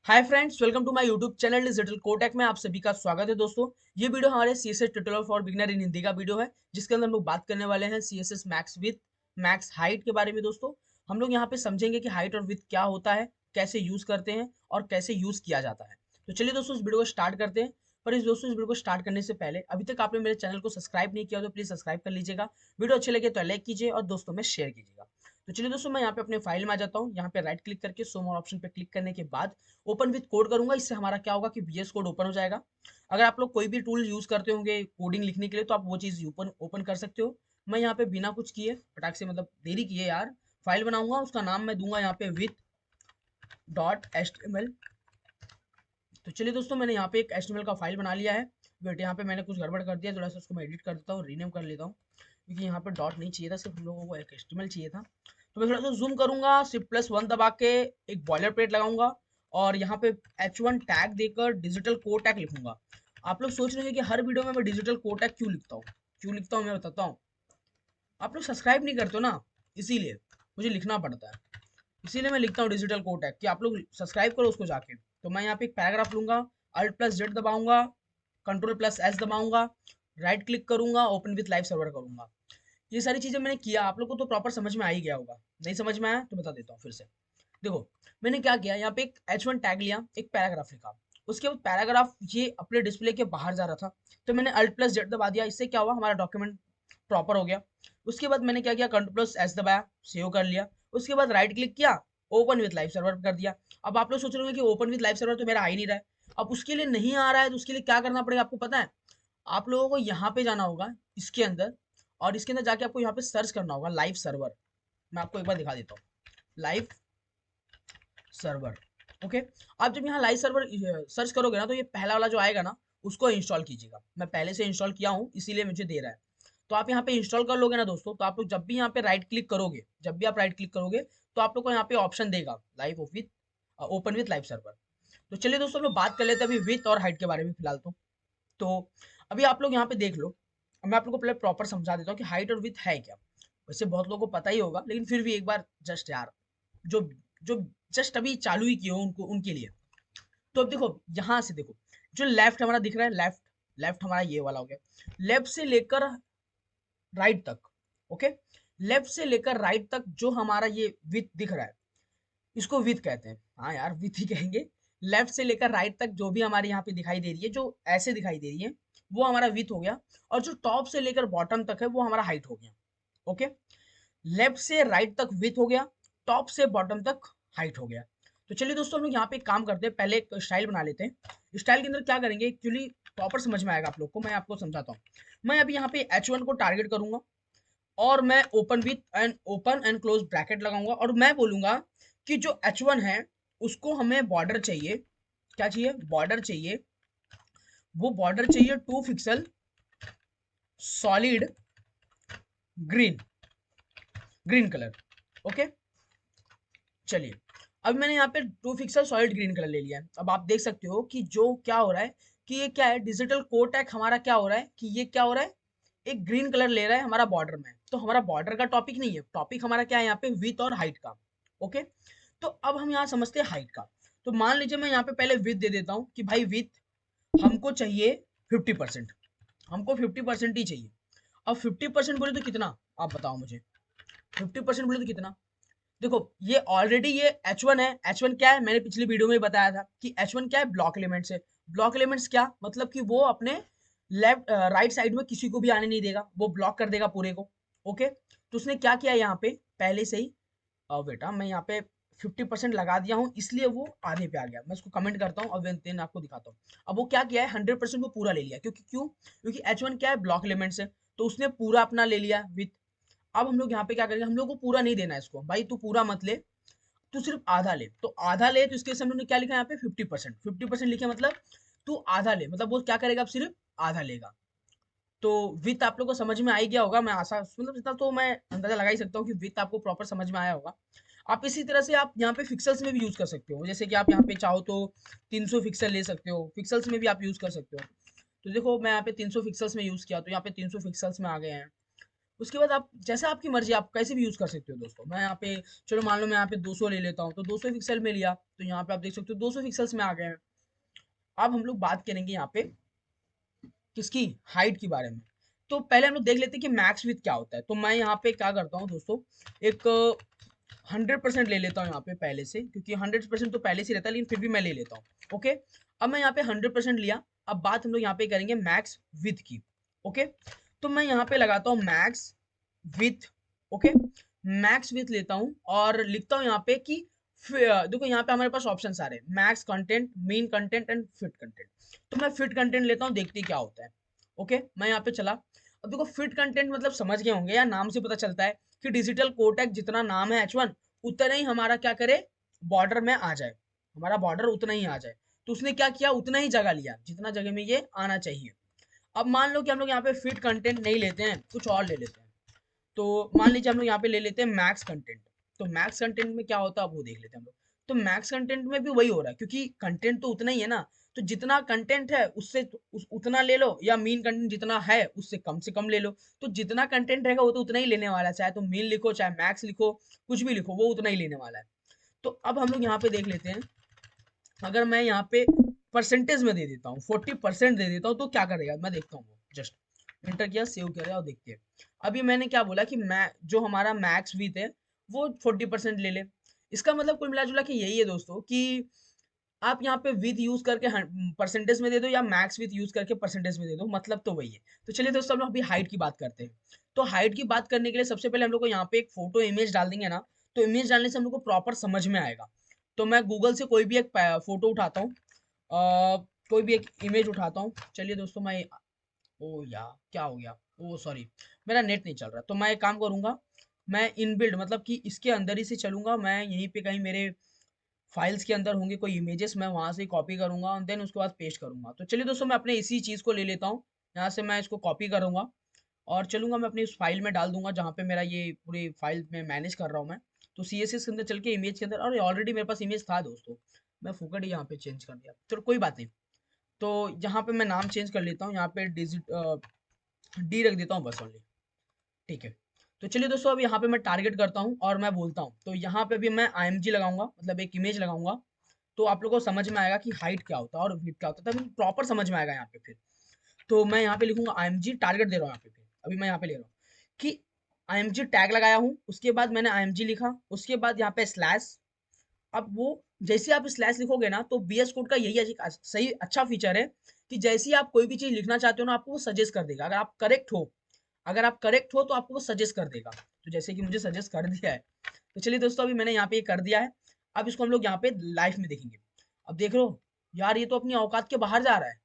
Hi friends, welcome to my YouTube channel digital कोटेक में आप सभी का स्वागत है। दोस्तों, ये वीडियो हमारे सीएसएस ट्यूटोरियल फॉर बिगिनर इन हिंदी का वीडियो है, जिसके अंदर हम लोग बात करने वाले हैं CSS max with max height के बारे में। दोस्तों, हम लोग यहाँ पे समझेंगे कि हाइट और विथ क्या होता है, कैसे यूज करते हैं और कैसे यूज किया जाता है। तो चलिए दोस्तों, इस वीडियो को स्टार्ट करते हैं। पर इस वीडियो को स्टार्ट करने से पहले अभी तक आपने मेरे चैनल को सब्सक्राइब नहीं किया तो प्लीज सब्सक्राइब कर लीजिएगा। वीडियो अच्छे लगे तो लाइक कीजिए और दोस्तों में शेयर कीजिएगा। तो चलिए दोस्तों, मैं यहाँ पे अपने फाइल में आ जाता हूँ। यहाँ पे राइट क्लिक करके शो मोर ऑप्शन पे क्लिक करने के बाद ओपन विथ कोड करूंगा। इससे हमारा क्या होगा कि VS कोड ओपन हो जाएगा। अगर आप लोग कोई भी टूल यूज करते होंगे कोडिंग लिखने के लिए तो आप वो चीज ओपन ओपन कर सकते हो। मैं यहाँ पे बिना कुछ किए फटाक से मतलब देरी किए यार फाइल बनाऊंगा। उसका नाम मैं दूंगा यहाँ पे विथ डॉट HTML। तो चलिए दोस्तों, मैंने यहाँ पे एक HTML का फाइल बना लिया है। बट यहाँ पे मैंने कुछ गड़बड़ कर दिया, थोड़ा सा उसको मैं एडिट कर देता हूँ, रीनेम कर लेता हूँ, क्योंकि यहाँ पे डॉट नहीं चाहिए था, सिर्फ हम लोगों को एक HTML चाहिए था। तो मैं थोड़ा सा जूम करूंगा, Shift+1 दबा के एक बॉयलर प्लेट लगाऊंगा और यहाँ पे H1 टैग देकर डिजिटल कोड टैग लिखूंगा। आप लोग सोच रहे हैं कि हर वीडियो में मैं डिजिटल कोड टैग क्यों लिखता हूँ मैं बताता हूँ। आप लोग सब्सक्राइब नहीं करते हो ना, इसीलिए मुझे लिखना पड़ता है। इसीलिए मैं लिखता हूँ डिजिटल कोड टैग कि आप लोग सब्सक्राइब करो उसको जाके। तो मैं यहाँ पे एक पैराग्राफ लूंगा, Alt+Z दबाऊंगा, Ctrl+S दबाऊंगा, राइट क्लिक करूंगा, ओपन विथ लाइव सर्वर करूंगा। ये सारी चीजें मैंने किया, आप लोग को तो प्रॉपर समझ में आ ही गया होगा। नहीं समझ में आया तो बता देता हूँ फिर से। देखो, मैंने क्या किया, यहाँ पे एक H1 टैग लिया, एक पैराग्राफ लिखा। उसके बाद पैराग्राफ ये अपने डिस्प्ले के बाहर जा रहा था, तो मैंने Alt+Z दबा दिया। इससे क्या हुआ, हमारा डॉक्यूमेंट प्रॉपर हो गया। उसके बाद मैंने क्या किया, Ctrl+S दबाया, सेव कर लिया। उसके बाद राइट क्लिक किया, ओपन विथ लाइव सर्वर कर दिया। अब आप लोग सोच रहे होंगे कि ओपन विथ लाइव सर्वर तो मेरा आ ही नहीं रहा है। अब उसके लिए नहीं आ रहा है तो उसके लिए क्या करना पड़ेगा आपको पता है। आप लोगों को यहाँ पे जाना होगा इसके अंदर, और इसके अंदर जाके आपको यहाँ पे सर्च करना होगा लाइव सर्वर। मैं आपको एक बार दिखा देता हूँ, लाइव सर्वर। ओके, आप जब यहाँ लाइव सर्वर सर्च करोगे ना तो ये पहला वाला जो आएगा ना उसको इंस्टॉल कीजिएगा। मैं पहले से इंस्टॉल किया हूँ इसीलिए मुझे दे रहा है। तो आप यहाँ पे इंस्टॉल कर लोगे ना दोस्तों, तो आप लोग जब भी यहाँ पे राइट क्लिक करोगे, जब भी आप राइट क्लिक करोगे तो आप लोग को यहाँ पे ऑप्शन देगा live with open with live server. तो चलिए दोस्तों, हम लोग बात कर लेते हैं अभी विथ और हाइट के बारे में फिलहाल। तो अभी आप लोग यहाँ पे देख लो। अब मैं आप लोग को पहले प्रॉपर समझा देता हूँ कि हाइट और विथ है क्या। वैसे बहुत लोगों को पता ही होगा, लेकिन फिर भी एक बार जस्ट यार, जो जो जस्ट अभी चालू ही किए हो उनको, उनके लिए। तो अब देखो, यहाँ से देखो, जो लेफ्ट हमारा दिख रहा है, लेफ्ट लेफ्ट हमारा ये वाला हो गया। लेफ्ट से लेकर राइट तक, ओके, लेफ्ट से लेकर राइट तक जो हमारा ये विथ दिख रहा है, इसको विथ कहते हैं। हाँ यार, विथ ही कहेंगे। लेफ्ट से लेकर राइट तक जो भी हमारे यहाँ पे दिखाई दे रही है, जो ऐसे दिखाई दे रही है, वो हमारा विथ हो गया। और जो टॉप से लेकर बॉटम तक है वो हमारा हाइट हो गया। ओके, लेफ्ट से राइट तक विथ हो गया, टॉप से बॉटम तक हाइट हो गया। तो चलिए दोस्तों, हम लोग यहाँ पे एक काम करते हैं, पहले एक स्टाइल बना लेते हैं। स्टाइल के अंदर क्या करेंगे, एक्चुअली प्रॉपर समझ में आएगा आप लोग को, मैं आपको समझाता हूँ। मैं अभी यहाँ पे H1 को टारगेट करूंगा और मैं ओपन एंड क्लोज ब्रैकेट लगाऊंगा और मैं बोलूंगा कि जो H1 है उसको हमें बॉर्डर चाहिए। क्या चाहिए, बॉर्डर चाहिए। वो बॉर्डर चाहिए 2 pixel solid green, green colour. Okay, चलिए, अब मैंने यहाँ पे 2 पिक्सल सॉलिड ग्रीन कलर ले लिया है। अब आप देख सकते हो कि जो क्या हो रहा है कि ये क्या है, डिजिटल कोड टैग हमारा क्या हो रहा है कि ये क्या हो रहा है, एक ग्रीन कलर ले रहा है हमारा बॉर्डर में। तो हमारा बॉर्डर का टॉपिक नहीं है, टॉपिक हमारा क्या है यहाँ पे, विथ और हाइट का। ओके, तो अब हम यहाँ समझते हैं हाइट का। तो मान लीजिए मैं यहाँ पे पहले विथ दे देता हूँ कि भाई विथ हमको चाहिए 50%, हमको 50% ही चाहिए। अब 50% बोले तो कितना, आप बताओ मुझे। 50% बोले तो कितना, देखो ये ऑलरेडी ये H1 है। H1 क्या है, मैंने पिछली वीडियो में बताया था कि H1 क्या है, ब्लॉक एलिमेंट्स है। ब्लॉक एलिमेंट्स क्या मतलब कि वो अपने लेफ्ट राइट साइड में किसी को भी आने नहीं देगा, वो ब्लॉक कर देगा पूरे को। ओके, तो उसने क्या किया यहाँ पे पहले से ही, बेटा मैं यहाँ पे 50% लगा दिया हूँ इसलिए वो आधे पे आ गया। मैं उसको कमेंट करता हूँ और देन आपको दिखाता हूँ। अब वो क्या किया है, 100% वो पूरा ले लिया, क्योंकि क्योंकि H1 क्या है, ब्लॉक एलिमेंट्स है, तो उसने पूरा अपना ले लिया विथ। अब हम लोग यहाँ पे क्या करेंगे, हम लोग को पूरा नहीं देना है इसको, भाई तू पूरा मत ले, तू सिर्फ आधा ले। तो आधा ले, तो इसके लिए हम लोग ने क्या लिखा है यहाँ पे, 50%। 50% लिखे मतलब तू आधा ले, मतलब वो क्या करेगा, अब सिर्फ आधा लेगा। तो विथ आप लोग को समझ में आ ही गया होगा, मैं आशा मतलब इतना तो मैं अंदाजा लगा ही सकता हूँ कि विथ आपको प्रॉपर समझ में आया होगा। आप इसी तरह से आप यहाँ पे फिक्सल्स में भी यूज कर सकते हो, जैसे कि आप यहाँ पे चाहो तो 300 पिक्सल ले सकते हो, फिक्सल्स में भी आप यूज कर सकते हो। तो देखो मैं यहाँ पे 300 पिक्सल्स में यूज किया तो यहाँ पे 300 पिक्सल्स में आ गए हैं। उसके बाद आप जैसा आपकी मर्जी, आप कैसे भी यूज कर सकते हो दोस्तों। मैं यहाँ पे चलो मान लो मैं यहाँ पे 200 ले लेता हूँ, तो 200 पिक्सल में लिया, तो यहाँ पे आप देख सकते हो 200 पिक्सल्स में आ गए हैं। अब हम लोग बात करेंगे यहाँ पे किसकी, हाइट के बारे में। तो पहले हम लोग देख लेते हैं कि मैक्स विथ क्या होता है। तो मैं यहाँ पे क्या करता हूँ दोस्तों, एक 100% ले लेता हूँ यहाँ पे पहले से, क्योंकि 100% तो पहले से रहता है, लेकिन फिर भी मैं ले लेता हूँ। ओके, अब मैं यहाँ पे 100% लिया। अब बात हम लोग यहाँ पे करेंगे मैक्स विथ की। ओके, तो मैं यहाँ पे लगाता हूँ max with. Okay, max with लेता हूँ और लिखता हूँ यहाँ पे कि देखो यहाँ पे हमारे पास ऑप्शन आ रहे हैं, max content, mean content and fit content. तो मैं फिट कंटेंट लेता हूँ, देखते हैं क्या होता है। ओके, मैं यहाँ पे चला। अब देखो फिट कंटेंट मतलब समझ गए होंगे, या नाम से पता चलता है कि डिजिटल कोटेक जितना नाम है H1 उतना ही हमारा क्या करे, बॉर्डर में आ जाए, हमारा बॉर्डर उतना ही आ जाए। तो उसने क्या किया, उतना ही जगह लिया जितना जगह में ये आना चाहिए। अब मान लो कि हम लोग यहाँ पे फिट कंटेंट नहीं लेते हैं, कुछ और ले लेते हैं। तो मान लीजिए हम लोग यहाँ पे ले लेते हैं मैक्स कंटेंट। तो मैक्स कंटेंट में क्या होता है, अब वो देख लेते हैं हम लोग। तो मैक्स कंटेंट में भी वही हो रहा है, क्योंकि कंटेंट तो उतना ही है ना। तो जितना कंटेंट है उससे उतना ले लो, या मीन कंटेंट जितना है उससे कम से कम ले लो। तो जितना कंटेंट रहेगा वो तो उतना ही लेने वाला है, चाहे तो मीन लिखो चाहे मैक्स लिखो, कुछ भी लिखो, वो उतना ही लेने वाला है। तो अब हम लोग यहाँ पे देख लेते हैं, अगर मैं यहाँ पे परसेंटेज में दे देता हूँ, 40% दे देता हूँ, तो क्या करेगा मैं देखता हूँ। जस्ट एंटर किया, सेव किया और देखते हैं। अभी मैंने क्या बोला कि मैं जो हमारा मैक्स विथ है वो 40% ले ले। इसका मतलब कुल मिला जुला के यही है दोस्तों कि आप यहाँ पे विथ यूज करके परसेंटेज में दे दो, या मैक्स विथ यूज करके परसेंटेज में दे दो, मतलब तो वही है। तो चलिए दोस्तों हम लोग अभी हाइट की बात करते हैं। तो हाइट की बात करने के लिए सबसे पहले हम लोग को यहाँ पे एक फोटो इमेज डाल देंगे ना, तो इमेज डालने से हम लोग को प्रॉपर समझ में आएगा। तो मैं गूगल से कोई भी एक फोटो उठाता हूँ, कोई भी एक इमेज उठाता हूँ। चलिए दोस्तों मैं, ओ यार क्या हो गया, ओ सॉरी, मेरा नेट नहीं चल रहा। तो मैं एक काम करूंगा, मैं इनबिल्ड मतलब कि इसके अंदर ही से चलूंगा। मैं यहीं पे कहीं मेरे फाइल्स के अंदर होंगे कोई इमेजेस, मैं वहां से कॉपी करूंगा और देन उसके बाद पेस्ट करूंगा। तो चलिए दोस्तों मैं अपने इसी चीज को ले लेता हूँ, यहाँ से मैं इसको कॉपी करूंगा और चलूंगा मैं अपनी उस फाइल में डाल दूंगा जहाँ पे मेरा ये पूरी फाइल में मैनेज कर रहा हूँ मैं। तो CSS के अंदर चल के इमेज के अंदर, और ऑलरेडी मेरे पास इमेज था दोस्तों, मैं फुकट ही यहाँ पे चेंज कर दिया, चलो कोई बात नहीं। तो यहाँ पे मैं नाम चेंज कर लेता हूँ, यहाँ पे डिजिट डी रख देता हूँ बस ओनली। ठीक है, तो चलिए दोस्तों अब यहाँ पे मैं टारगेट करता हूँ और मैं बोलता हूँ। तो यहाँ पे भी मैं IMG लगाऊंगा, मतलब एक इमेज लगाऊंगा। तो आप लोगों को समझ में आएगा कि हाइट क्या होता है और विड्थ क्या होता है, तभी प्रॉपर समझ में आएगा यहाँ पे। फिर तो मैं यहाँ पे लिखूंगा IMG, टारगेट दे रहा हूँ यहाँ पे। फिर अभी मैं यहाँ पे ले रहा हूँ कि IMG टैग लगाया हूँ, उसके बाद मैंने IMG लिखा, उसके बाद यहाँ पे स्लैश। अब वो जैसे आप स्लैश लिखोगे ना, तो VS कोड का यही सही अच्छा फीचर है कि जैसे ही आप कोई भी चीज लिखना चाहते हो ना, आपको वो सजेस्ट कर देगा। अगर आप करेक्ट हो तो आपको वो सजेस्ट कर देगा। तो जैसे कि मुझे सजेस्ट कर दिया है, तो चलिए दोस्तों अभी मैंने यहाँ पे ये कर दिया है। अब इसको हम लोग यहाँ पे लाइफ में देखेंगे। अब देख लो यार, ये तो अपनी औकात के बाहर जा रहा है,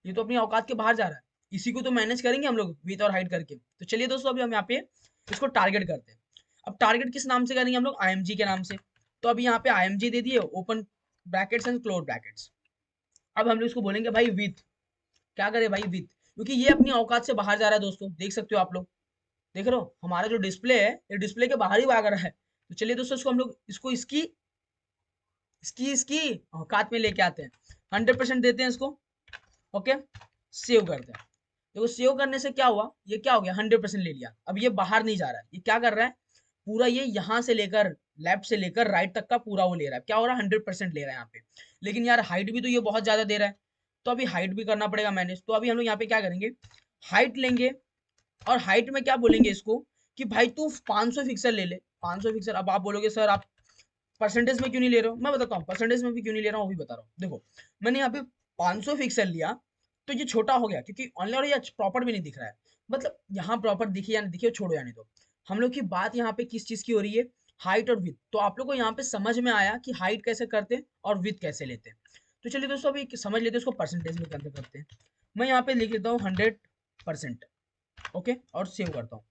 ये तो अपनी औकात के बाहर जा रहा है। इसी को तो मैनेज करेंगे हम लोग विथ और हाइट करके। तो चलिए दोस्तों अभी हम यहाँ पे इसको टारगेट करते हैं। अब टारगेट किस नाम से करेंगे हम लोग, IMG के नाम से। तो अभी यहाँ पे IMG दे दिए, open brackets and close brackets. अब हम लोग इसको बोलेंगे भाई विथ, क्या करे भाई विथ, क्योंकि ये अपनी औकात से बाहर जा रहा है दोस्तों, देख सकते हो आप लोग। देख रहे हो हमारा जो डिस्प्ले है, ये डिस्प्ले के बाहर ही भाग रहा है। तो चलिए दोस्तों इसको हम लोग इसको इसकी इसकी इसकी औकात में लेके आते हैं, 100% देते हैं इसको। ओके, सेव करते हैं। देखो सेव करने से क्या हुआ, ये क्या हो गया, 100% ले लिया। अब ये बाहर नहीं जा रहा है, ये क्या कर रहा है, पूरा ये यहाँ से लेकर लेफ्ट से लेकर राइट तक का पूरा वो ले रहा है। क्या हो रहा है, 100% ले रहा है यहाँ पे। लेकिन यार हाइट भी तो ये बहुत ज्यादा दे रहा है, तो अभी हाइट भी करना पड़ेगा मैनेज। तो अभी हम लोग यहाँ पे क्या करेंगे, हाइट लेंगे, और हाइट में क्या बोलेंगे इसको कि भाई तू 500 पिक्सल ले ले, 500 पिक्सल। अब आप बोलोगे सर आप परसेंटेज में क्यों नहीं ले रहे हो, मैं बताता हूँ परसेंटेज में भी क्यों नहीं ले रहा हूँ, वो भी बता रहा हूँ। देखो मैंने यहाँ पे 500 पिक्सल लिया, तो ये छोटा हो गया क्योंकि ऑनलाइन, और ये प्रॉपर भी नहीं दिख रहा है। मतलब यहाँ प्रॉपर दिखे या नहीं दिखे छोड़ो, या नहीं। तो हम लोग की बात यहाँ पे किस चीज की हो रही है, हाइट और विथ। तो आप लोग को यहाँ पे समझ में आया कि हाइट कैसे करते हैं और विथ कैसे लेते हैं। तो चलिए दोस्तों अभी समझ लेते हैं इसको परसेंटेज में कैसे करते हैं। मैं यहाँ पे लिख लेता हूँ 100%। ओके, और सेव करता हूँ।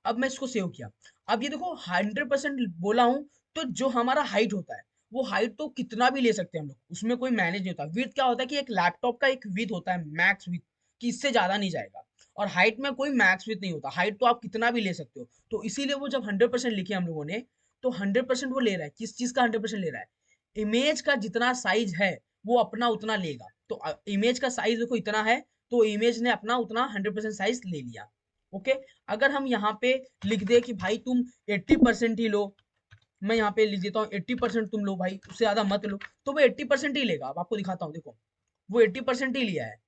अब मैं इसको सेव किया। अब ये देखो 100% बोला हूं, तो जो हमारा हाइट होता है, वो हाइट तो कितना भी ले सकते हैं हम लोग, उसमें कोई मैनेज नहीं होता। विड्थ क्या होता है कि एक लैपटॉप का एक विड्थ होता है, मैक्स विड्थ, कि इससे ज्यादा नहीं जाएगा। और हाइट में कोई मैक्स विड्थ नहीं होता, हाइट तो आप कितना भी ले सकते हो। तो इसीलिए वो जब 100% लिखे हम लोगों ने, तो 100% वो ले रहा है। किस चीज का 100% ले रहा है, इमेज का जितना साइज है वो अपना उतना लेगा। तो इमेज का साइज देखो इतना है, तो इमेज ने अपना उतना 100% साइज ले लिया। ओके, अगर हम यहाँ पे लिख दे कि भाई तुम 80% ही लो, मैं यहाँ पे लिख देता हूँ 80% तुम लो भाई, उससे ज्यादा मत लो, तो वो 80% ही लेगा। अब आपको दिखाता हूँ, देखो वो 80% ही लिया है।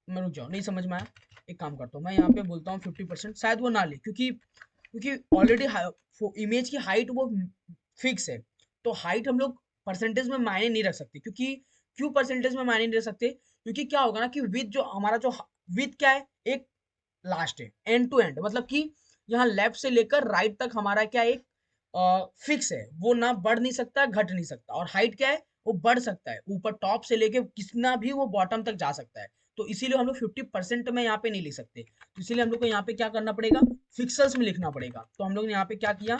मैं रुक जाओ, नहीं समझ में आया, एक काम करता हूँ, मैं यहाँ पे बोलता हूँ 50%, शायद वो ना ले, क्योंकि क्योंकि ऑलरेडी इमेज की हाइट वो फिक्स है। तो हाइट हम लोग परसेंटेज में मायने नहीं रख सकते, क्योंकि क्यों परसेंटेज में मायने नहीं रख सकते, क्योंकि क्या होगा ना कि विथ जो हमारा जो विथ क्या है, एक लास्ट है एंड टू एंड, मतलब कि यहाँ लेफ्ट से लेकर राइट तक हमारा क्या एक फिक्स है, वो ना बढ़ नहीं सकता घट नहीं सकता। और हाइट क्या है, वो बढ़ सकता है, ऊपर टॉप से लेके कितना भी वो बॉटम तक जा सकता है। तो इसीलिए हम लोग 50% में यहाँ पे नहीं लिख सकते, तो इसीलिए हम लोग को यहाँ पे क्या करना पड़ेगा, पिक्सल्स में लिखना पड़ेगा। तो हम लोग ने यहाँ पे क्या किया,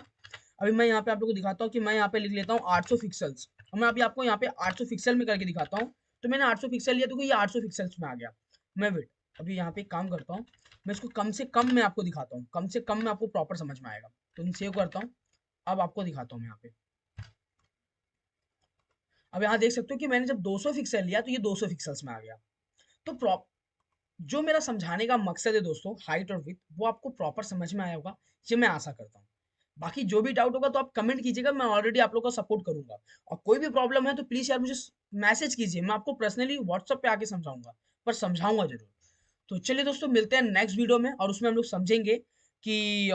अभी मैं यहाँ पे आप लोग को दिखाता हूँ कि मैं यहाँ पे लिख लेता हूँ 800 पिक्सल्स, और मैं अभी आपको यहाँ पे 800 पिक्सल में करके दिखाता हूँ। तो मैंने 800 पिक्सल लिया, तो ये 800 पिक्सल्स में आ गया। मैं वेट, अभी यहाँ पे एक काम करता हूँ, मैं इसको कम से कम में आपको दिखाता हूँ, कम से कम में आपको प्रॉपर समझ में आएगा। तो मैं सेव करता हूँ, अब आपको दिखाता हूँ मैं यहाँ पे। अब यहाँ देख सकते हो कि मैंने जब 200 पिक्सल लिया तो ये 200 पिक्सल्स में आ गया। तो जो मेरा समझाने का मकसद है दोस्तों, हाइट और विड्थ, वो आपको प्रॉपर समझ में आया होगा, ये मैं आशा करता हूँ। बाकी जो भी डाउट होगा तो आप कमेंट कीजिएगा, मैं ऑलरेडी आप लोग का सपोर्ट करूंगा। और कोई भी प्रॉब्लम है तो प्लीज यार मुझे मैसेज कीजिए, मैं आपको पर्सनली व्हाट्सएप पे आके समझाऊंगा, पर समझाऊंगा जरूर। तो चलिए दोस्तों, मिलते हैं नेक्स्ट वीडियो में, और उसमें हम लोग समझेंगे कि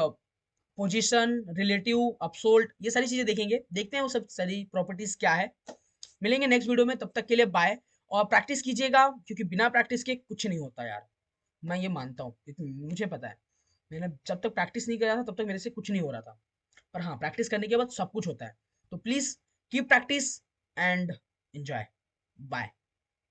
पोजीशन, रिलेटिव, अपसोल्ट, ये सारी चीजें देखेंगे, देखते हैं वो सब सारी प्रॉपर्टीज क्या है। मिलेंगे नेक्स्ट वीडियो में, तब तक के लिए बाय। और प्रैक्टिस कीजिएगा, क्योंकि बिना प्रैक्टिस के कुछ नहीं होता यार, मैं ये मानता हूँ, मुझे पता है। मैंने जब तक प्रैक्टिस नहीं करा था तब तक मेरे से कुछ नहीं हो रहा था, पर हाँ, प्रैक्टिस करने के बाद सब कुछ होता है। तो please keep practice and enjoy. Bye.